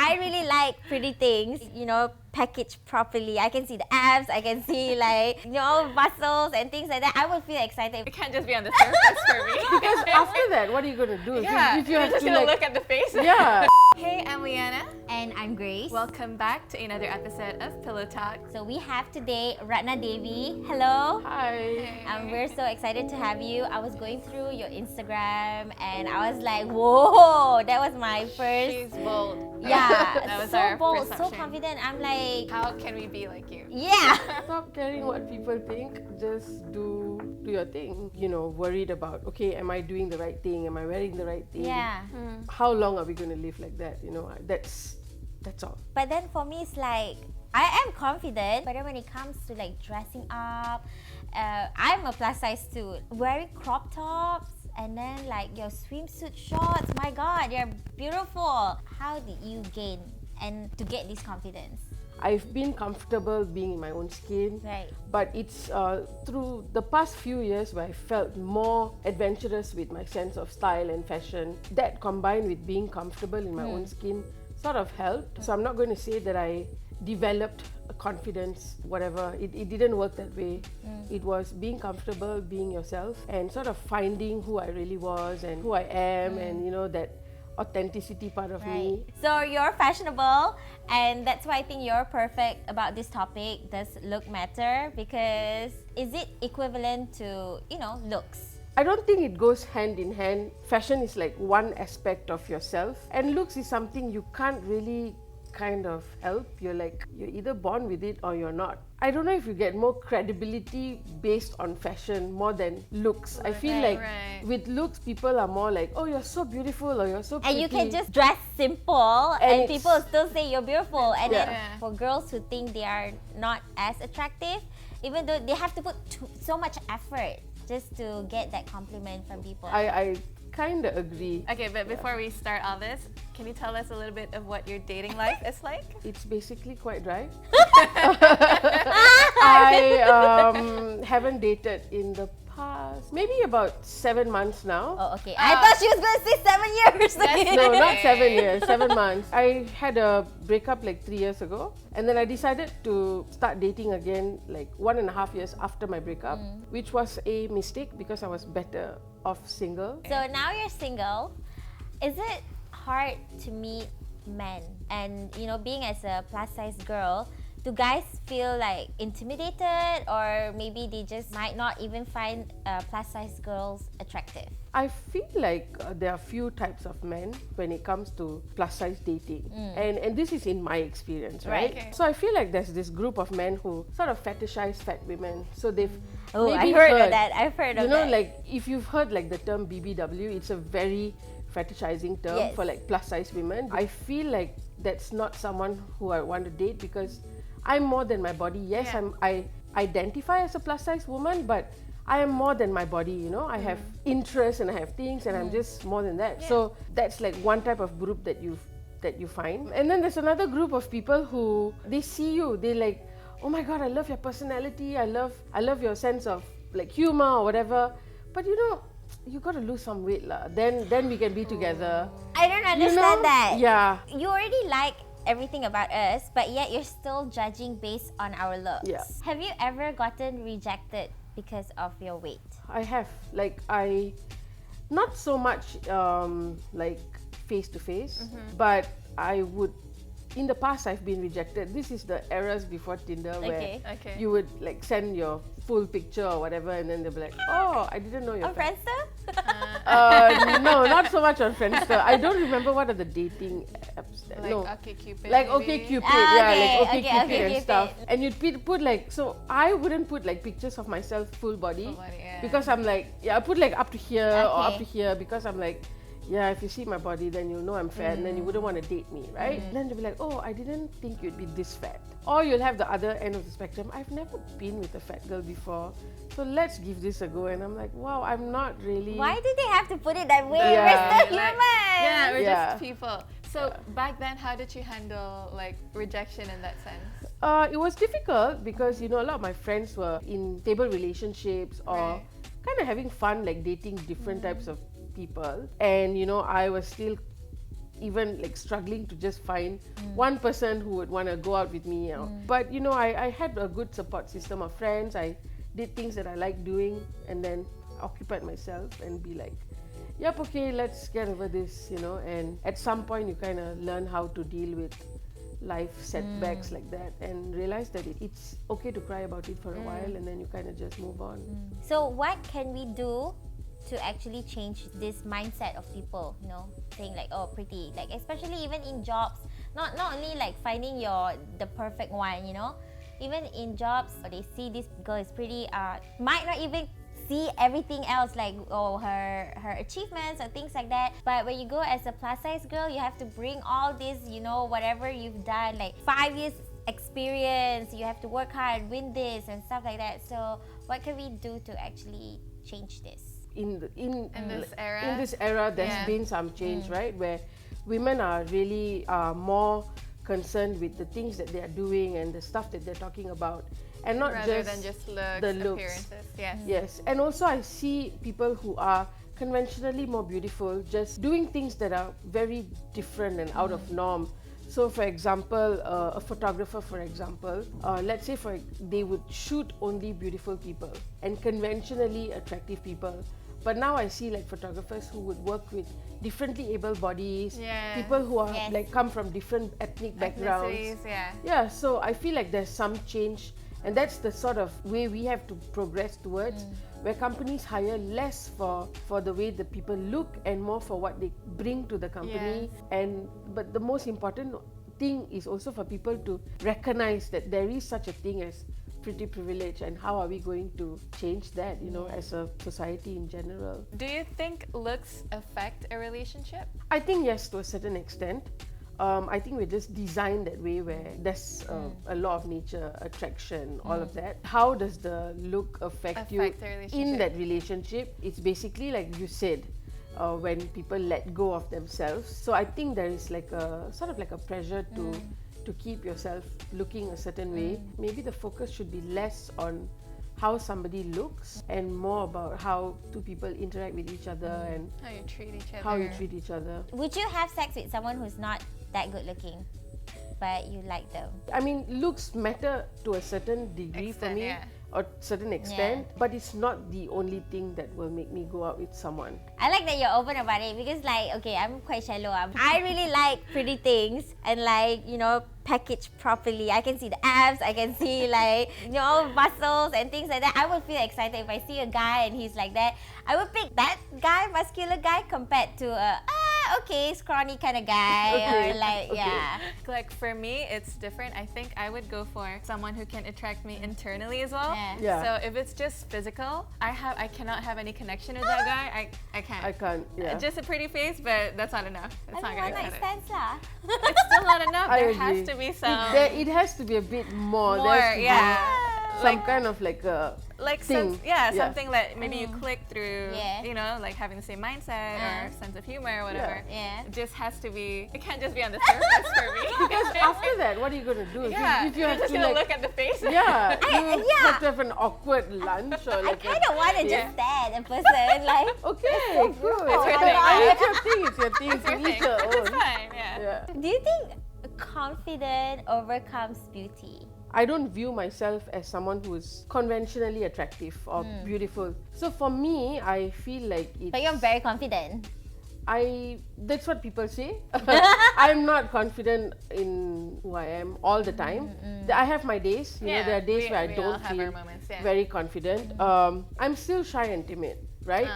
I really like pretty things, packaged properly. I can see the abs, I can see muscles and things like that. I would feel excited. It can't just be on the surface for me. Because after that, what are you going to do? Yeah, If you you're have just to gonna look at the face. Yeah. Hey, I'm Liana. And I'm Grace. Welcome back to another episode of Pillow Talk. So we have today Ratna Devi. Hello. Hi. We're so excited to have you. I was going through your Instagram and I was like, whoa, that was my first. She's bold. Yeah, That was so our bold, so perception. confident. I'm like, How can we be like you? yeah. Stop caring what people think. Just do your thing. Worried about, okay, am I doing the right thing? Am I wearing the right thing? Yeah. How long are we going to live like that? That's all. But then for me, it's like, I am confident, but then when it comes to like dressing up, I'm a plus size too. Wearing crop tops and then like your swimsuit shorts, my God, you're beautiful. How did you gain and to get this confidence? I've been comfortable being in my own skin. Right. But it's through the past few years where I felt more adventurous with my sense of style and fashion. That combined with being comfortable in my own skin sort of helped. So I'm not going to say that I developed a confidence, whatever. It didn't work that way. It was being comfortable, being yourself, and sort of finding who I really was and who I am, and that authenticity part of me. So you're fashionable, and that's why I think you're perfect about this topic. Does look matter? Because is it equivalent to, looks? I don't think it goes hand in hand. Fashion is like one aspect of yourself, and looks is something you can't really kind of help. You're either born with it or you're not. I don't know if you get more credibility based on fashion more than looks. I feel like with looks, people are more like, oh, you're so beautiful or you're so pretty. And you can just dress simple and people still say you're beautiful. And then for girls who think they are not as attractive, even though they have to put so much effort just to get that compliment from people. I kind of agree. Okay, but before we start all this, can you tell us a little bit of what your dating life is like? It's basically quite dry. I haven't dated in the past, maybe about 7 months now. Oh, okay. I thought she was going to say 7 years. No, not 7 years, 7 months. I had a breakup like 3 years ago, and then I decided to start dating again like 1.5 years after my breakup, which was a mistake because I was better off single. So now you're single. Is it hard to meet men? And being as a plus size girl, do guys feel like intimidated, or maybe they just might not even find plus size girls attractive? I feel like there are few types of men when it comes to plus size dating, and this is in my experience, right? Okay. So I feel like there's this group of men who sort of fetishize fat women. So they've Oh, maybe I heard of that. I've heard of that. like if you've heard like the term BBW, it's a very fetishizing term for like plus size women. I feel like that's not someone who I want to date because I'm more than my body. Yes, I identify as a plus size woman, but I am more than my body, I have interests and I have things, and I'm just more than that. So that's like one type of group that you find. And then there's another group of people who they see you, they like, oh my God, I love your personality, I love your sense of like humor or whatever. But you got to lose some weight lah. Then we can be together. I don't understand that. Yeah. You already like everything about us, but yet you're still judging based on our looks. Yeah. Have you ever gotten rejected because of your weight? I have. Not so much like face to face, but I would. In the past, I've been rejected. This is the eras before Tinder where you would like send your full picture or whatever, and then they'll be like, "Oh, I didn't know you're On fat." Friendster? No, not so much on Friendster. I don't remember what are the dating apps. Like No, OkCupid. like maybe? OkCupid, okay, like OkCupid and OkCupid. stuff. And you'd put like, so I wouldn't put like pictures of myself full body, because I'm like, I put like up to here or up to here because I'm like, if you see my body, then you'll know I'm fat, and then you wouldn't want to date me, right? Then they'll be like, oh, I didn't think you'd be this fat. Or you'll have the other end of the spectrum. I've never been with a fat girl before, so let's give this a go. And I'm like, wow, I'm not really. Why did they have to put it that way? Yeah. We're still human. We're just people. So back then, how did you handle like rejection in that sense? It was difficult because a lot of my friends were in stable relationships or kind of having fun, like dating different types of people, and I was still even like struggling to just find one person who would want to go out with me. But you know, I had a good support system of friends. I did things that I like doing, and then occupied myself and be like, yep, okay, let's get over this, you know. And at some point you kind of learn how to deal with life setbacks like that, and realize that it's okay to cry about it for a while, and then you kind of just move on. So what can we do to actually change this mindset of people, you know, saying like, oh, pretty, like especially even in jobs, not only like finding the perfect one, you know, even in jobs, they see this girl is pretty, might not even see everything else, like her achievements or things like that. But when you go as a plus size girl, you have to bring all this, you know, whatever you've done, like 5 years experience, you have to work hard, win this and stuff like that. So what can we do to actually change this? In this era, there's been some change, right, where women are really more concerned with the things that they are doing and the stuff that they're talking about, and not rather just than just looks, the looks. Appearances. Yes, and also I see people who are conventionally more beautiful just doing things that are very different and out of norm. So for example, a photographer, for example, let's say they would shoot only beautiful people and conventionally attractive people. But now I see like photographers who would work with differently able bodies, people who are like come from different ethnic backgrounds. Yeah, so I feel like there's some change, and that's the sort of way we have to progress towards, where companies hire less for the way the people look and more for what they bring to the company. But the most important thing is also for people to recognize that there is such a thing as pretty privilege, and how are we going to change that, you know, as a society in general. Do you think looks affect a relationship? I think yes, to a certain extent. I think we're just designed that way, where there's a law of nature, attraction, all of that. How does the look affect you in that relationship? It's basically like you said, when people let go of themselves. So I think there is like a sort of like a pressure to keep yourself looking a certain way. Maybe the focus should be less on how somebody looks and more about how two people interact with each other and how you treat each other. Would you have sex with someone who's not that good looking, but you like them? I mean, looks matter to a certain degree for me, or certain extent, but it's not the only thing that will make me go out with someone. I like that you're open about it, because like, okay, I'm quite shallow. I really like pretty things and like, you know, packaged properly. I can see the abs, I can see like, you know, muscles and things like that. I would feel excited if I see a guy and he's like that. I would pick that guy, muscular guy, compared to a okay, scrawny kind of guy, or like, Like for me, it's different. I think I would go for someone who can attract me internally as well. So if it's just physical, I cannot have any connection with that guy. I can't. I can't. Just a pretty face, but that's not enough. It's not gonna cut it. It's still not enough. There has to be some. It has to be a bit more. Some kind of like a thing. Something that maybe you click through, you know, like having the same mindset or sense of humor or whatever. It just has to be, it can't just be on the surface for me. Because after that, what are you going to do? If you you're have just to going to like, look at the face. you have to have an awkward lunch or like I kind of want to just stare at a person, like, okay, good. It's your thing. To each your own. It's fine, Do you think confidence overcomes beauty? I don't view myself as someone who is conventionally attractive or beautiful. So for me, I feel like it's... But you're very confident. That's what people say. I'm not confident in who I am all the time. I have my days. You know, there are days where I don't feel very confident. I'm still shy and timid, right?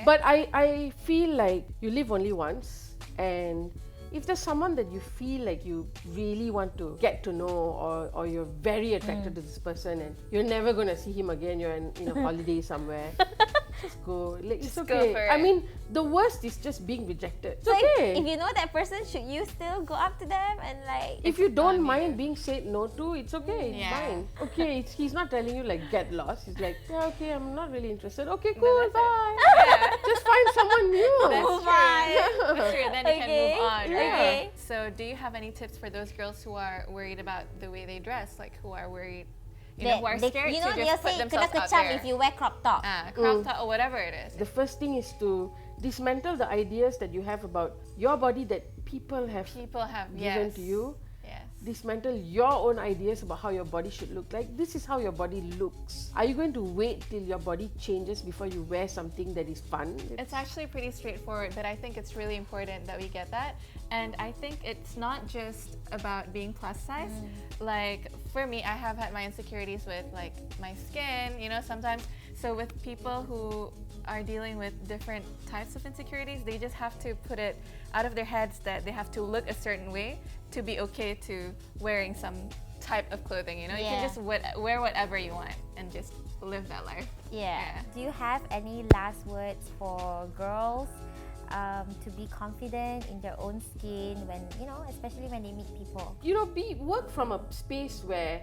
But I feel like you live only once, and if there's someone that you feel like you really want to get to know, or you're very attracted to this person and you're never going to see him again, you're in a holiday somewhere, just go. Like, it's okay. I mean, the worst is just being rejected. It's okay. If you know that person, should you still go up to them and like... If you don't mind being said no to, it's okay. It's fine. Okay, he's not telling you like get lost. He's like, okay, I'm not really interested. Okay, cool, bye. Just find someone new. That's true. That's true. Then you can move on. Okay. So do you have any tips for those girls who are worried about the way they dress, like who are worried, who are scared to just put themselves out there? If you wear crop top. Crop top or whatever it is. The first thing is to dismantle the ideas that you have about your body that people have given yes. to you. Yes. Dismantle your own ideas about how your body should look like. This is how your body looks. Are you going to wait till your body changes before you wear something that is fun? It's actually pretty straightforward, but I think it's really important that we get that. And I think it's not just about being plus size. Like for me, I have had my insecurities with like my skin, you know, sometimes. So with people who are dealing with different types of insecurities, they just have to put it out of their heads that they have to look a certain way to be okay to wearing some type of clothing, you know? You can just wear whatever you want and just live that life. Yeah. Do you have any last words for girls to be confident in their own skin when, you know, especially when they meet people? You know, work from a space where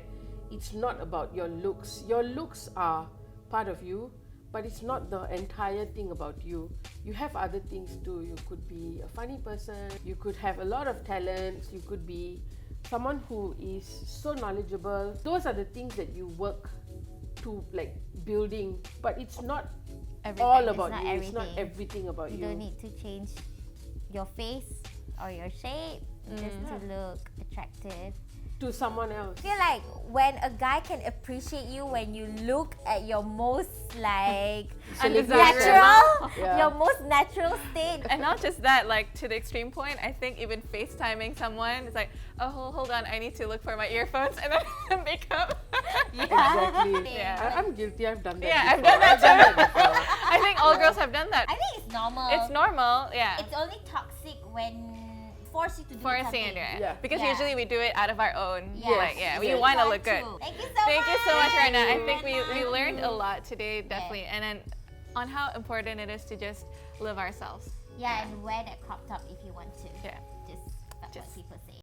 it's not about your looks. Your looks are part of you, but it's not the entire thing about you. You have other things too. You could be a funny person, you could have a lot of talents, you could be someone who is so knowledgeable. Those are the things that you work to like building, but it's not all about you. It's not everything about you. You don't need to change your face or your shape just to look attractive to someone else. I feel like when a guy can appreciate you when you look at your most like natural, your most natural state. And not just that, like to the extreme point, I think even FaceTiming someone, it's like, oh, hold on, I need to look for my earphones and then makeup. Exactly. Yeah. I'm guilty, I've done that. Yeah, before. I've done that too. I think all girls have done that. I think it's normal. It's normal, yeah. It's only toxic when force you to do Forcing something. it, Yeah. because Yeah. usually we do it out of our own. Yeah. Like, yeah, we So you want to look good. Thank you so much. Thank you so much, Ratna. I think we Ratna. learned a lot today, definitely. And then on how important it is to just live ourselves. Yeah, and wear that crop top if you want to. Yeah. Just what people say.